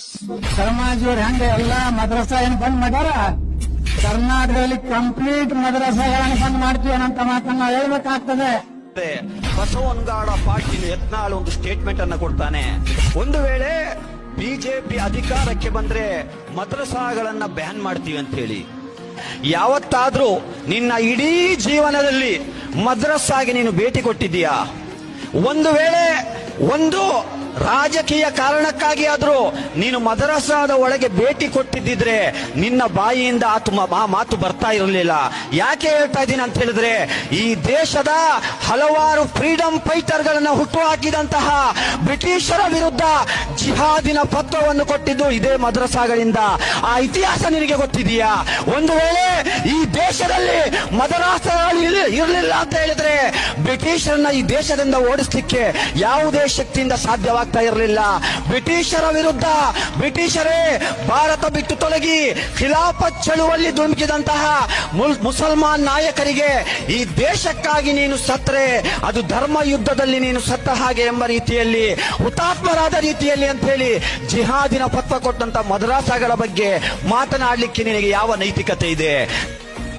ಶರ್ಮಾಜಿಯವ್ರು ಹೆಂಗ ಎಲ್ಲಾ ಮದ್ರಸಾ ಏನ್ ಬಂದ್ ಮಾಡ್ಯಾರ, ಕರ್ನಾಟಕದಲ್ಲಿ ಕಂಪ್ಲೀಟ್ ಮದ್ರಸಾಗಳನ್ನು ಬಂದ್ ಮಾಡ್ತೀವಿ ಅನ್ನೋ ಮಾತನ್ನ ನಾವು ಹೇಳ್ಬೇಕಾಗ್ತದೆ. ಬಸವನಗೌಡ ಪಾಟೀಲ್ ಯತ್ನಾಳ್ ಒಂದು ಸ್ಟೇಟ್ಮೆಂಟ್ ಅನ್ನ ಕೊಡ್ತಾನೆ. ಒಂದು ವೇಳೆ ಬಿಜೆಪಿ ಅಧಿಕಾರಕ್ಕೆ ಬಂದ್ರೆ ಮದ್ರಸಾಗಳನ್ನ ಬ್ಯಾನ್ ಮಾಡ್ತೀವಿ ಅಂತ ಹೇಳಿ. ಯಾವತ್ತಾದ್ರೂ ನಿನ್ನ ಇಡೀ ಜೀವನದಲ್ಲಿ ಮದ್ರಸಾಗೆ ನೀನು ಭೇಟಿ ಕೊಟ್ಟಿದ್ದೀಯಾ? ಒಂದು ವೇಳೆ ಒಂದು ರಾಜಕೀಯ ಕಾರಣಕ್ಕಾಗಿ ಆದ್ರೂ ನೀನು ಮದ್ರಸಾದ ಒಳಗೆ ಭೇಟಿ ಕೊಟ್ಟಿದ್ದಿದ್ರೆ ನಿನ್ನ ಬಾಯಿಯಿಂದ ಆ ಮಾತು ಬರ್ತಾ ಇರಲಿಲ್ಲ. ಯಾಕೆ ಹೇಳ್ತಾ ಇದ್ದೀನಿ ಅಂತ ಹೇಳಿದ್ರೆ, ಈ ದೇಶದ ಹಲವಾರು ಫ್ರೀಡಂ ಫೈಟರ್ ಗಳನ್ನ ಹುಟ್ಟುಹಾಕಿದಂತಹ ಬ್ರಿಟಿಷರ ವಿರುದ್ಧ ಜಿಹಾದಿನ ಪತ್ರವನ್ನು ಕೊಟ್ಟಿದ್ದು ಇದೇ ಮದ್ರಸಾಗಳಿಂದ. ಆ ಇತಿಹಾಸ ನಿನಗೆ ಗೊತ್ತಿದೆಯಾ? ಒಂದು ವೇಳೆ ಈ ದೇಶದಲ್ಲಿ ಮದ್ರಸಾಗಳು ಇರಲಿಲ್ಲ ಅಂತ ಹೇಳಿದ್ರೆ ಬ್ರಿಟಿಷರನ್ನ ಈ ದೇಶದಿಂದ ಓಡಿಸ್ಲಿಕ್ಕೆ ಯಾವುದೇ ಶಕ್ತಿಯಿಂದ ಸಾಧ್ಯವಾಗ್ತಾ ಇರಲಿಲ್ಲ. ಬ್ರಿಟಿಷರ ವಿರುದ್ಧ ಬ್ರಿಟಿಷರೇ ಭಾರತ ಬಿಟ್ಟು ತೊಲಗಿ ಖಿಲಾಫತ್ ಚಳುವಳಿ ಧುಮುಕಿದಂತಹ ಮುಸಲ್ಮಾನ್ ನಾಯಕರಿಗೆ ಈ ದೇಶಕ್ಕಾಗಿ ನೀನು ಸತ್ತರೆ ಅದು ಧರ್ಮ ಯುದ್ಧದಲ್ಲಿ ನೀನು ಸತ್ತ ಹಾಗೆ ಎಂಬ ರೀತಿಯಲ್ಲಿ, ಹುತಾತ್ಮರಾದ ರೀತಿಯಲ್ಲಿ ಅಂತ ಹೇಳಿ ಜಿಹಾದಿನ ಪತ್ರ ಕೊಟ್ಟಂತ ಮದ್ರಸಾಗಳ ಬಗ್ಗೆ ಮಾತನಾಡಲಿಕ್ಕೆ ನಿನಗೆ ಯಾವ ನೈತಿಕತೆ ಇದೆ?